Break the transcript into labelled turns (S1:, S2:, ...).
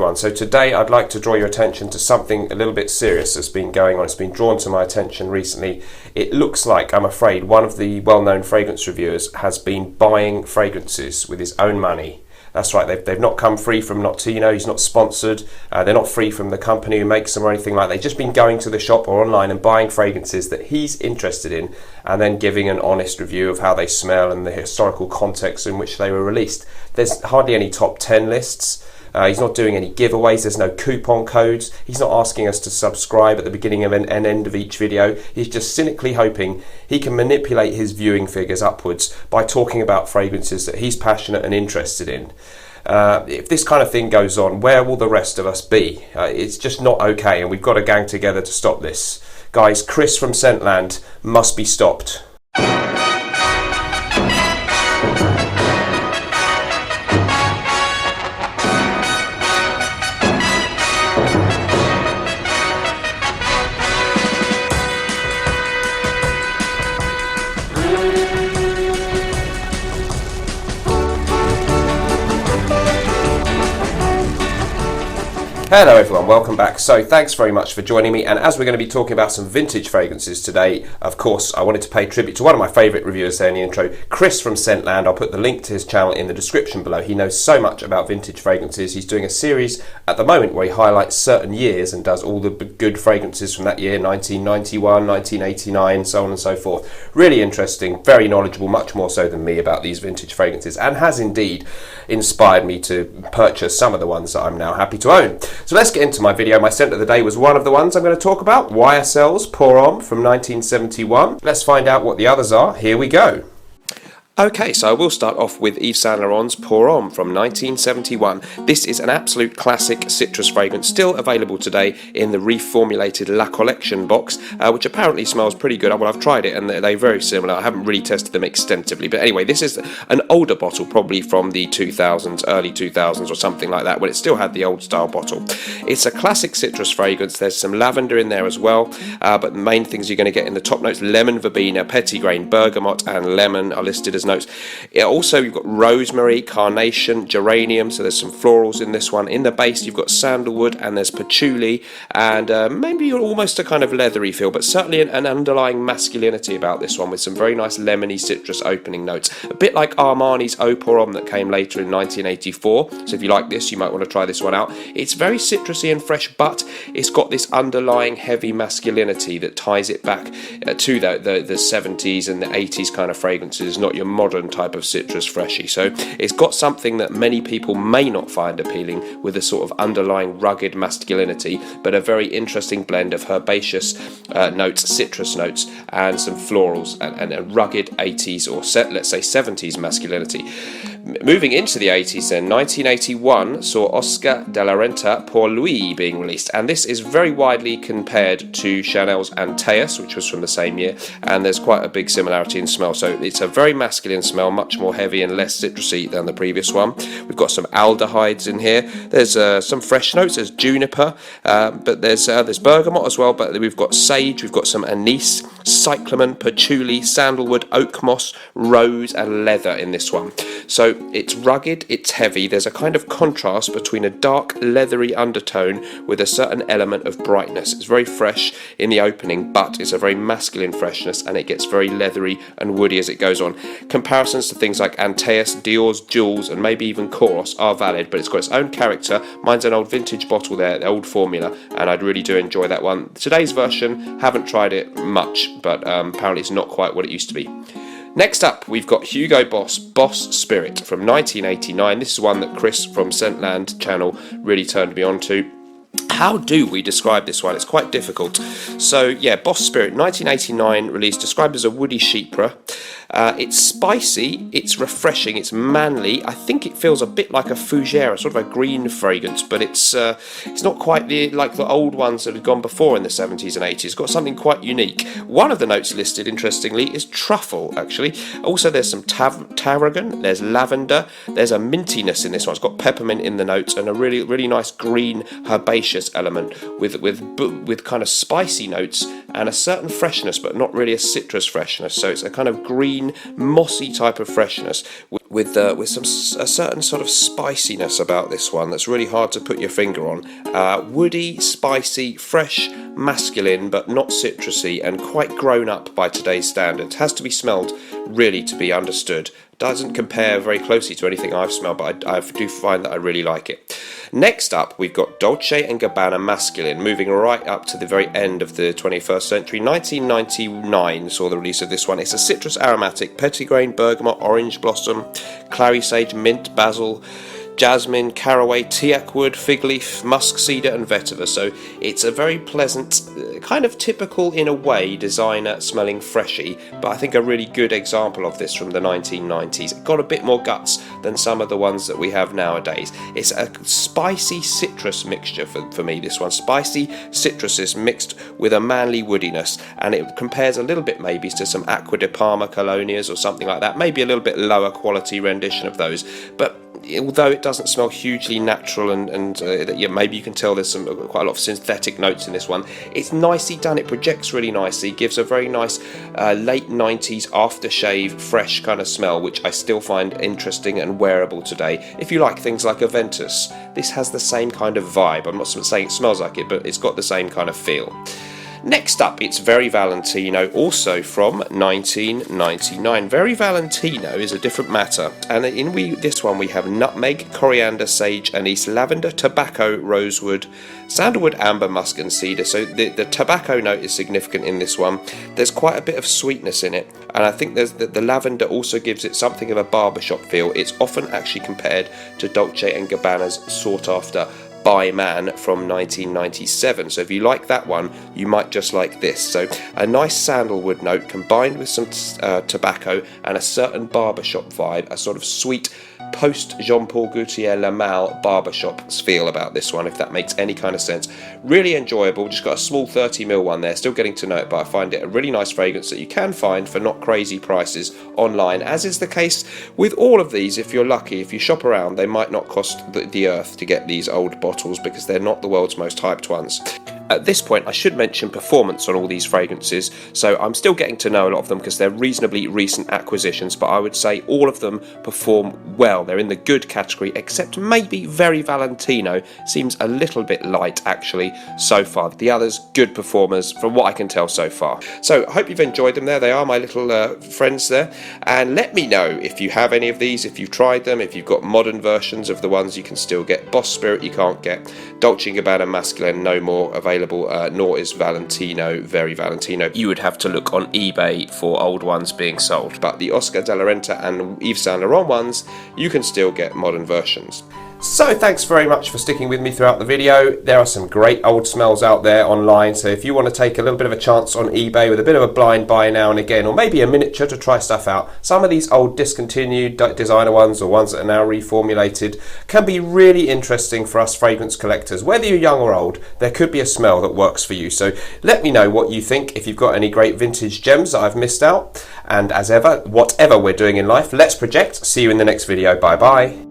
S1: everyone. So today I'd like to draw your attention to something a little bit serious that's been going on. It's been drawn to my attention recently. It looks like, I'm afraid, one of the well-known fragrance reviewers has been buying fragrances with his own money. That's right, they've not come free from Notino, he's not sponsored, they're not free from the company who makes them or anything like that. They've just been going to the shop or online and buying fragrances that he's interested in and then giving an honest review of how they smell and the historical context in which they were released. There's hardly any top 10 lists. He's not doing any giveaways, there's no coupon codes, he's not asking us to subscribe at the beginning of and end of each video. He's just cynically hoping he can manipulate his viewing figures upwards by talking about fragrances that he's passionate and interested in. If this kind of thing goes on, where will the rest of us be? It's just not okay, and we've got to gang together to stop this. Guys, Chris from Scentland must be stopped. Hello everyone, welcome back. So thanks very much for joining me, and as we're going to be talking about some vintage fragrances today, of course I wanted to pay tribute to one of my favourite reviewers there in the intro, Chris from Scentland. I'll put the link to his channel in the description below. He knows so much about vintage fragrances. He's doing a series at the moment where he highlights certain years and does all the good fragrances from that year, 1991, 1989, so on and so forth. Really interesting, very knowledgeable, much more so than me about these vintage fragrances, and has indeed inspired me to purchase some of the ones that I'm now happy to own. So let's get into my video. My scent of the day was one of the ones I'm going to talk about, YSL's Pour Homme from 1971. Let's find out what the others are. Here we go. Okay, so I will start off with Yves Saint Laurent's Pour Homme from 1971. This is an absolute classic citrus fragrance, still available today in the reformulated La Collection box, which apparently smells pretty good. Well, I've tried it and they're very similar. I haven't really tested them extensively, but anyway, this is an older bottle, probably from the 2000s, early 2000s or something like that, when it still had the old style bottle. It's a classic citrus fragrance. There's some lavender in there as well, but the main things you're going to get in the top notes: lemon verbena, petitgrain, bergamot and lemon are listed as notes. Also, you've got rosemary, carnation, geranium, so there's some florals in this one. In the base you've got sandalwood and there's patchouli, and maybe almost a kind of leathery feel, but certainly an underlying masculinity about this one, with some very nice lemony citrus opening notes, a bit like Armani's Eau Pour Homme that came later in 1984. So if you like this, you might want to try this one out. It's very citrusy and fresh, but it's got this underlying heavy masculinity that ties it back to the 70s and the 80s kind of fragrances, not your modern type of citrus freshy. So it's got something that many people may not find appealing, with a sort of underlying rugged masculinity, but a very interesting blend of herbaceous notes, citrus notes, and some florals, and a rugged 80s or let's say 70s masculinity. Moving into the 80s then, 1981 saw Oscar de la Renta Pour Lui being released, and this is very widely compared to Chanel's Antaeus, which was from the same year, and there's quite a big similarity in smell. So it's a very masculine smell, much more heavy and less citrusy than the previous one. We've got some aldehydes in here. There's some fresh notes, there's juniper, but there's bergamot as well, but we've got sage, we've got some anise, cyclamen, patchouli, sandalwood, oak moss, rose and leather in this one. So it's rugged, it's heavy, there's a kind of contrast between a dark leathery undertone with a certain element of brightness. It's very fresh in the opening, but it's a very masculine freshness, and it gets very leathery and woody as it goes on. Comparisons to things like Antaeus, Dior's, Jules and maybe even Koros are valid, but it's got its own character. Mine's an old vintage bottle there, the old formula, and I'd really do enjoy that one. Today's version, haven't tried it much, but apparently it's not quite what it used to be. Next up, we've got Hugo Boss Spirit from 1989. This is one that Chris from Scentland channel really turned me on to. How do we describe this one? It's quite difficult. So yeah, Boss Spirit, 1989 release, described as a woody chypre. It's spicy, it's refreshing, it's manly. I think it feels a bit like a fougere, sort of a green fragrance, but it's not quite like the old ones that had gone before in the 70s and 80s. It's got something quite unique. One of the notes listed, interestingly, is truffle, actually. Also, there's some tarragon, there's lavender, there's a mintiness in this one. It's got peppermint in the notes and a really, really nice green herbaceous element with kind of spicy notes and a certain freshness, but not really a citrus freshness. So it's a kind of green green, mossy type of freshness with a certain sort of spiciness about this one that's really hard to put your finger on. Woody, spicy, fresh, masculine, but not citrusy, and quite grown up by today's standards. Has to be smelled really to be understood. Doesn't compare very closely to anything I've smelled, but I do find that I really like it. Next up, we've got Dolce & Gabbana Masculine, moving right up to the very end of the 21st century. 1999 saw the release of this one. It's a citrus aromatic, petitgrain, bergamot, orange blossom, clary sage, mint, basil, jasmine, caraway, teak wood, fig leaf, musk cedar and vetiver. So it's a very pleasant, kind of typical in a way designer smelling freshy, but I think a really good example of this from the 1990s. It got a bit more guts than some of the ones that we have nowadays. It's a spicy citrus mixture for me, this one. Spicy citruses mixed with a manly woodiness, and it compares a little bit maybe to some Acqua di Parma Colonias or something like that, maybe a little bit lower quality rendition of those, but although it doesn't smell hugely natural and maybe you can tell there's quite a lot of synthetic notes in this one, it's nicely done. It projects really nicely, gives a very nice late 90s aftershave fresh kind of smell, which I still find interesting and wearable today. If you like things like Aventus, this has the same kind of vibe. I'm not saying it smells like it, but it's got the same kind of feel. Next up, it's Very Valentino, also from 1999. Very Valentino is a different matter, and in this one we have nutmeg, coriander, sage, anise, lavender, tobacco, rosewood, sandalwood, amber, musk and cedar. So the tobacco note is significant in this one. There's quite a bit of sweetness in it, and I think the lavender also gives it something of a barbershop feel. It's often actually compared to Dolce & Gabbana's sought after By Man from 1997. So if you like that one, you might just like this. So a nice sandalwood note combined with some tobacco and a certain barbershop vibe, a sort of sweet post Jean-Paul Gaultier Lamal barbershop feel about this one, if that makes any kind of sense. Really enjoyable. Just got a small 30ml one there, still getting to know it, but I find it a really nice fragrance that you can find for not crazy prices online, as is the case with all of these. If you're lucky, if you shop around, they might not cost the earth to get these old bottles, because they're not the world's most hyped ones. At this point, I should mention performance on all these fragrances. So I'm still getting to know a lot of them because they're reasonably recent acquisitions, but I would say all of them perform well. They're in the good category, except maybe Very Valentino seems a little bit light actually so far. The others, good performers from what I can tell so far. So I hope you've enjoyed them there. They are my little friends there. And let me know if you have any of these, if you've tried them, if you've got modern versions of the ones you can still get. Boss Spirit you can't get. Dolce & Gabbana Masculine no more available, nor is Valentino, Very Valentino. You would have to look on eBay for old ones being sold, but the Oscar de la Renta and Yves Saint Laurent ones, you can still get modern versions. So thanks very much for sticking with me throughout the video. There are some great old smells out there online, so if you want to take a little bit of a chance on eBay with a bit of a blind buy now and again, or maybe a miniature to try stuff out, some of these old discontinued designer ones or ones that are now reformulated can be really interesting for us fragrance collectors. Whether you're young or old, there could be a smell that works for you. So let me know what you think, if you've got any great vintage gems that I've missed out. And as ever, whatever we're doing in life, let's project. See you in the next video. Bye bye.